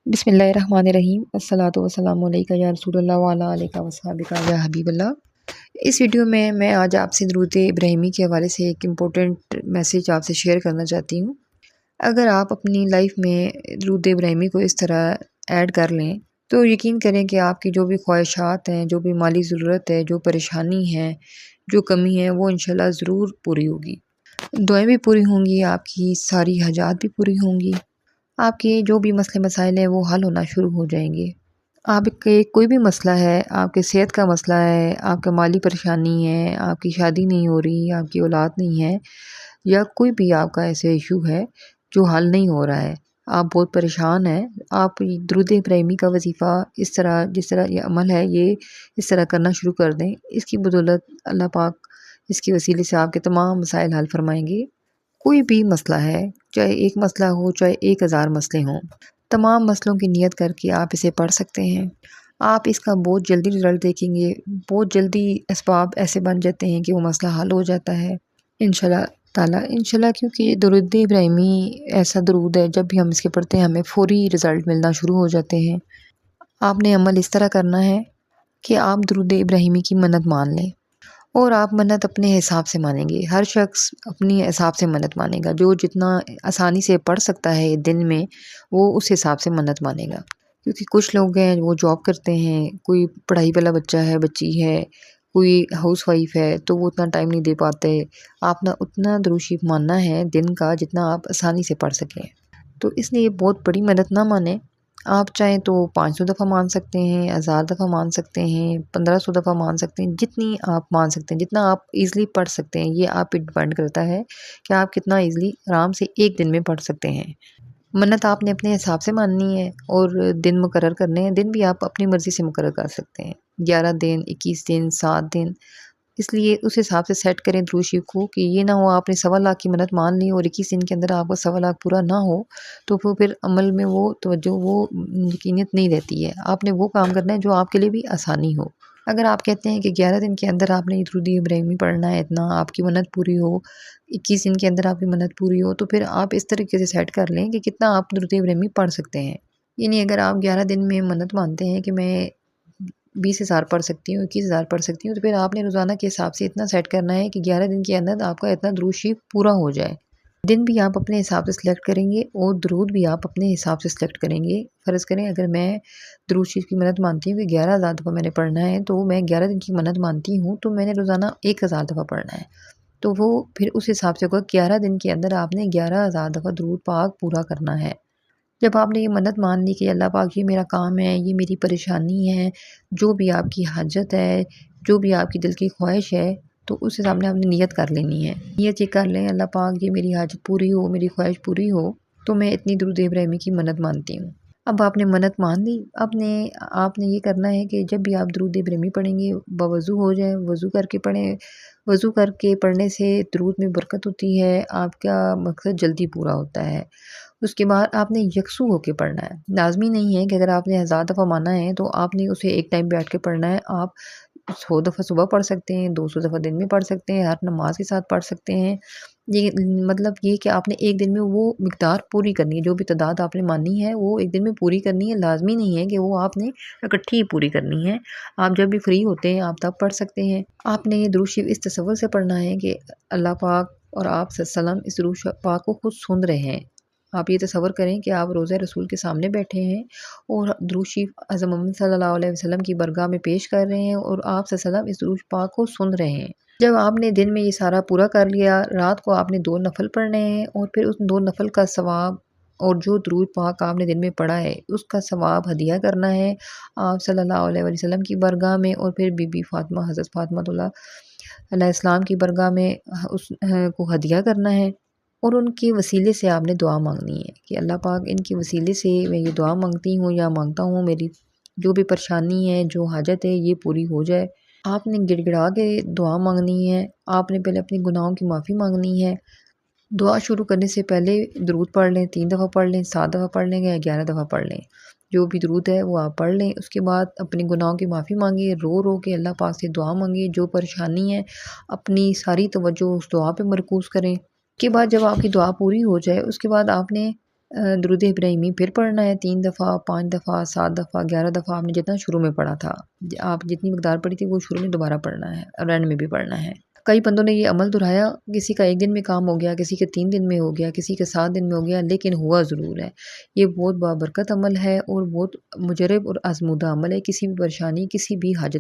बिस्मिल्लाहिर्रहमानिर्रहीम अस्सलातु वस्सलामु अलैका या रसूल अल्लाह व अला आलिका व अस्हाबिका या हबीब अल्लाह। इस वीडियो में मैं आज आपसे दुरूद इब्राहिमी के हवाले से एक इम्पोर्टेंट मैसेज आपसे शेयर करना चाहती हूँ। अगर आप अपनी लाइफ में दुरूद इब्राहिमी को इस तरह ऐड कर लें तो यकीन करें कि आपकी जो भी ख्वाहिशात हैं, जो भी माली ज़रूरत है, जो परेशानी है, जो कमी है, वो इंशाल्लाह ज़रूर पूरी होगी। दुआएं भी पूरी होंगी, आपकी सारी हाजात भी पूरी होंगी, आपके जो भी मसले मसाइल हैं वो हल होना शुरू हो जाएंगे। आपके कोई भी मसला है, आपके सेहत का मसला है, आपका माली परेशानी है, आपकी शादी नहीं हो रही, आपकी औलाद नहीं है, या कोई भी आपका ऐसे इशू है जो हल नहीं हो रहा है, आप बहुत परेशान हैं, आप दुरूद इब्राहिमी का वजीफ़ा इस तरह, जिस तरह ये अमल है, ये इस तरह करना शुरू कर दें। इसकी बदौलत अल्लाह पाक इसके वसीले से आपके तमाम मसाइल हल फरमाएंगे। कोई भी मसला है, चाहे एक मसला हो, चाहे 1000 मसले हों, तमाम मसलों की नियत करके आप इसे पढ़ सकते हैं। आप इसका बहुत जल्दी रिज़ल्ट देखेंगे, बहुत जल्दी असबाब ऐसे बन जाते हैं कि वो मसला हल हो जाता है इंशाल्लाह ताला। इंशाल्लाह, क्योंकि दुरूद इब्राहिमी ऐसा दुरूद है, जब भी हम इसके पढ़ते हैं हमें फ़ौरी रिज़ल्ट मिलना शुरू हो जाते हैं। आपने अमल इस तरह करना है कि आप दुरूद इब्राहिमी की मन्नत मान लें, और आप मन्नत अपने हिसाब से मानेंगे। हर शख्स अपने हिसाब से मन्नत मानेगा, जो जितना आसानी से पढ़ सकता है दिन में, वो उस हिसाब से मन्नत मानेगा। क्योंकि कुछ लोग हैं वो जॉब करते हैं, कोई पढ़ाई वाला बच्चा है, बच्ची है, कोई हाउस वाइफ है, तो वो उतना टाइम नहीं दे पाते। आप ना उतना दुरूद शरीफ मानना है दिन का जितना आप आसानी से पढ़ सकें। तो इसलिए बहुत बड़ी मदद ना माने। आप चाहें तो 500 दफ़ा मान सकते हैं, 1000 दफ़ा मान सकते हैं, 1500 दफ़ा मान सकते हैं, जितनी आप मान सकते हैं, जितना आप ईज़िली पढ़ सकते हैं। ये आप पे डिपेंड करता है कि आप कितना ईज़िली आराम से एक दिन में पढ़ सकते हैं। मन्नत आपने अपने हिसाब से माननी है और दिन मुकर्रर करने हैं। दिन भी आप अपनी मर्ज़ी से मुकर्रर कर सकते हैं, 11 दिन, 21 दिन, 7 दिन। इसलिए उस हिसाब से सेट करें दुरूद शरीफ को कि ये ना हो आपने 1.25 लाख की मन्नत मान ली और 21 दिन के अंदर आपका 1.25 लाख पूरा ना हो, तो वो फिर अमल में वो तवज्जो, वो यकीनियत नहीं रहती है। आपने वो काम करना है जो आपके लिए भी आसानी हो। अगर आप कहते हैं कि 11 दिन के अंदर आपने दुरूद इब्राहिमी पढ़ना है, इतना आपकी मन्नत पूरी हो, 21 दिन के अंदर आपकी मन्नत पूरी हो, तो फिर आप इस तरीके से सेट कर लें कि कितना आप दुरूद इब्राहिमी पढ़ सकते हैं। यानी अगर आप 11 दिन में मन्नत मानते हैं कि मैं 20,000 पढ़ सकती हूँ, 21,000 पढ़ सकती हूँ, तो फिर आपने रोज़ाना के हिसाब से इतना सेट करना है कि 11 दिन के अंदर आपका इतना दुरूद शरीफ पूरा हो जाए। दिन भी आप अपने हिसाब से सिलेक्ट करेंगे और दुरूद भी आप अपने हिसाब से सिलेक्ट करेंगे। फ़र्ज़ करें अगर मैं दुरूद शरीफ की मन्नत मानती हूँ कि 11,000 दफ़ा मैंने पढ़ना है, तो मैं 11 दिन की मन्नत मानती हूँ, तो मैंने रोज़ाना 1,000 दफ़ा पढ़ना है। तो वो फिर उस हिसाब से होगा, 11 दिन के अंदर आपने 11,000 दफ़ा दुरूद पाक पूरा करना है। जब आपने ये मन्नत मान ली कि अल्लाह पाक ये मेरा काम है, ये मेरी परेशानी है, जो भी आपकी हाजत है, जो भी आपकी दिल की ख्वाहिश है, तो उस हिसाब से आपने नियत कर लेनी है। नियत ये कर लें, अल्लाह पाक ये मेरी हाजत पूरी हो, मेरी ख्वाहिश पूरी हो, तो मैं इतनी दुरूद इब्राहिमी की मन्नत मानती हूँ। अब आपने मन्नत मान ली, आपने आपने ये करना है कि जब भी आप दुरूद इब्राहिमी पढ़ेंगे, बवज़ू हो जाए, वज़ू करके पढ़ें। वज़ू करके पढ़ने से दुरूद में बरकत होती है, आपका मकसद जल्दी पूरा होता है। उसके बाद आपने यकसू होके पढ़ना है। लाज़मी नहीं है कि अगर आपने 1000 दफ़ा माना है तो आपने उसे एक टाइम बैठ के पढ़ना है। आप 100 दफ़ा सुबह पढ़ सकते हैं, 200 दफ़ा दिन में पढ़ सकते हैं, हर नमाज के साथ पढ़ सकते हैं। ये मतलब ये कि आपने एक दिन में वो मिक़दार पूरी करनी है, जो भी तादाद आपने मानी है वो एक दिन में पूरी करनी है। लाज़मी नहीं है कि वो आपने इकट्ठी ही पूरी करनी है। आप जब भी फ्री होते हैं आप तब पढ़ सकते हैं। आपने ये दुरूद शरीफ इस तसव्वुर से पढ़ना है कि अल्लाह पाक और आप सल्लल्लाहु अलैहि वसल्लम इस दुरूद पाक को खुद सुन रहे हैं। आप ये तसव्वुर करें कि आप रोज़ा रसूल के सामने बैठे हैं और दुरूद शरीफ हज़रत मोहम्मद सल्लल्लाहु अलैहि वसल्लम की बारगाह में पेश कर रहे हैं और आप सल्लल्लाहु अलैहि वसल्लम इस दुरूद पाक को सुन रहे हैं। जब आपने दिन में ये सारा पूरा कर लिया, रात को आपने 2 नफ़ल पढ़ने हैं और फिर उस 2 नफ़ल का सवाब और जो दुरूद पाक आपने दिन में पढ़ा है उसका सवाब हदिया करना है आप सल्लल्लाहु अलैहि वसल्लम की बारगाह में, और फिर बीबी फ़ातिमा, हज़रत फ़ातिमा अलैहिस्सलाम की बारगाह में उस को हदिया करना है। और उनके वसीले से आपने दुआ मांगनी है कि अल्लाह पाक इनके वसीले से मैं ये दुआ मांगती हूँ या मांगता हूँ, मेरी जो भी परेशानी है, जो हाजत है, ये पूरी हो जाए। आपने गिड़गिड़ा के दुआ मांगनी है। आपने पहले अपने गुनाहों की माफ़ी मांगनी है। दुआ शुरू करने से पहले दुरूद पढ़ लें, 3 दफ़ा पढ़ लें, 7 दफ़ा पढ़ लें या 11 दफ़ा पढ़ लें। जो भी दुरूद है वो आप पढ़ लें। उसके बाद अपने गुनाहों की माफ़ी मांगिए, रो रो के अल्लाह पाक से दुआ मांगिए। जो परेशानी है अपनी सारी तवज्जो उस दुआ पे मरकूज़ करें। के बाद जब आपकी दुआ पूरी हो जाए, उसके बाद आपने درود ابراہیمی پھر پڑھنا ہے 3 دفعہ، 5 دفعہ، 7 دفعہ، 11 دفعہ، آپ نے جتنا شروع میں پڑھا تھا، آپ جتنی مقدار پڑھی تھی وہ شروع میں دوبارہ پڑھنا ہے اور اینڈ میں بھی پڑھنا ہے۔ کئی بندوں نے یہ عمل دہرایا، کسی کا 1 دن میں کام ہو گیا، کسی کے 3 دن میں ہو گیا، کسی کے 7 دن میں ہو گیا، لیکن ہوا ضرور ہے۔ یہ بہت بابرکت عمل ہے اور بہت مجرب اور آزمودہ عمل ہے۔ کسی بھی پریشانی، کسی بھی حاجت